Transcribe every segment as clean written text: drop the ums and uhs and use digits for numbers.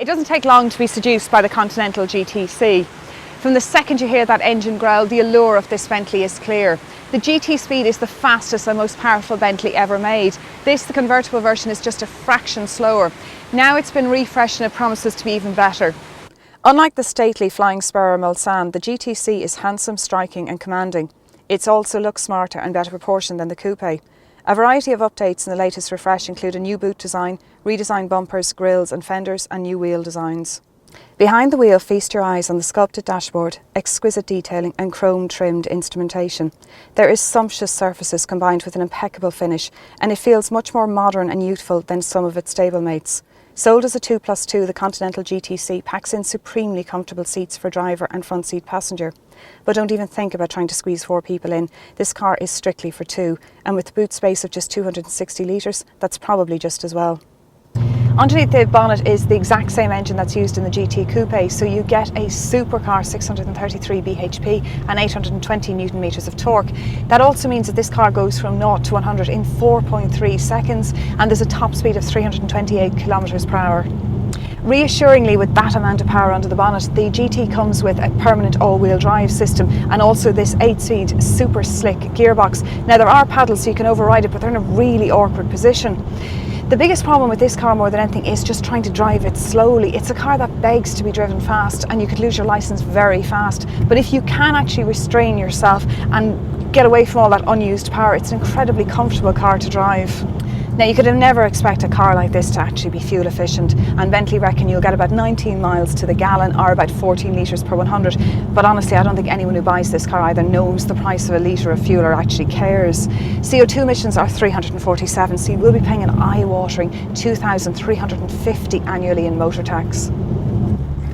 doesn't take long to be seduced by the Continental GTC. From the second you hear that engine growl, the allure of this Bentley is clear. The GT Speed is the fastest and most powerful Bentley ever made. This, the convertible version, is just a fraction slower. Now it's been refreshed and it promises to be even better. Unlike the stately Flying Spur or Mulsanne, the GTC is handsome, striking and commanding. It also looks smarter and better proportioned than the coupe. A variety of updates in the latest refresh include a new boot design, redesigned bumpers, grilles and fenders and new wheel designs. Behind the wheel, feast your eyes on the sculpted dashboard, exquisite detailing and chrome-trimmed instrumentation. There is sumptuous surfaces combined with an impeccable finish, and it feels much more modern and youthful than some of its stablemates. Sold as a 2+2, the Continental GTC packs in supremely comfortable seats for driver and front seat passenger. But don't even think about trying to squeeze 4 people in. This car is strictly for 2, and with the boot space of just 260 litres, that's probably just as well. Underneath the bonnet is the exact same engine that's used in the GT Coupe, so you get a supercar 633 bhp and 820 newton meters of torque. That also means that this car goes from 0 to 100 in 4.3 seconds, and there's a top speed of 328 kilometers per hour. Reassuringly, with that amount of power under the bonnet, the GT comes with a permanent all-wheel drive system and also this 8-speed super slick gearbox. Now there are paddles so you can override it, but they're in a really awkward position. The biggest problem with this car more than anything is just trying to drive it slowly. It's a car that begs to be driven fast and you could lose your licence very fast. But if you can actually restrain yourself and get away from all that unused power, it's an incredibly comfortable car to drive. Now you could have never expect a car like this to actually be fuel efficient, and Bentley reckon you'll get about 19 miles to the gallon or about 14 litres per 100. But honestly, I don't think anyone who buys this car either knows the price of a litre of fuel or actually cares. CO2 emissions are 347, so you will be paying an eye-watering 2,350 annually in motor tax.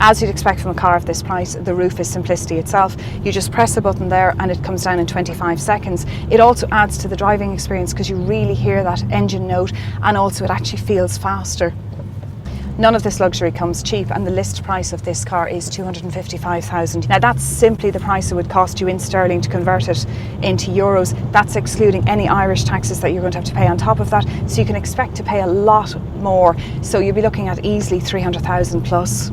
As you'd expect from a car of this price, the roof is simplicity itself. You just press a button there and it comes down in 25 seconds. It also adds to the driving experience because you really hear that engine note, and also it actually feels faster. None of this luxury comes cheap, and the list price of this car is $255,000. Now that's simply the price it would cost you in sterling to convert it into euros. That's excluding any Irish taxes that you're going to have to pay on top of that, so you can expect to pay a lot more. So you'll be looking at easily 300,000 plus.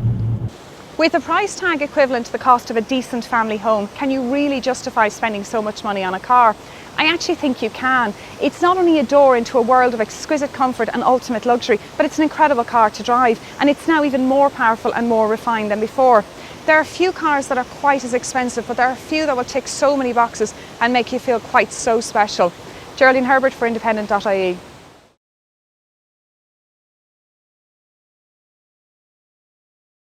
With a price tag equivalent to the cost of a decent family home, can you really justify spending so much money on a car? I actually think you can. It's not only a door into a world of exquisite comfort and ultimate luxury, but it's an incredible car to drive, and it's now even more powerful and more refined than before. There are a few cars that are quite as expensive, but there are a few that will tick so many boxes and make you feel quite so special. Geraldine Herbert for Independent.ie.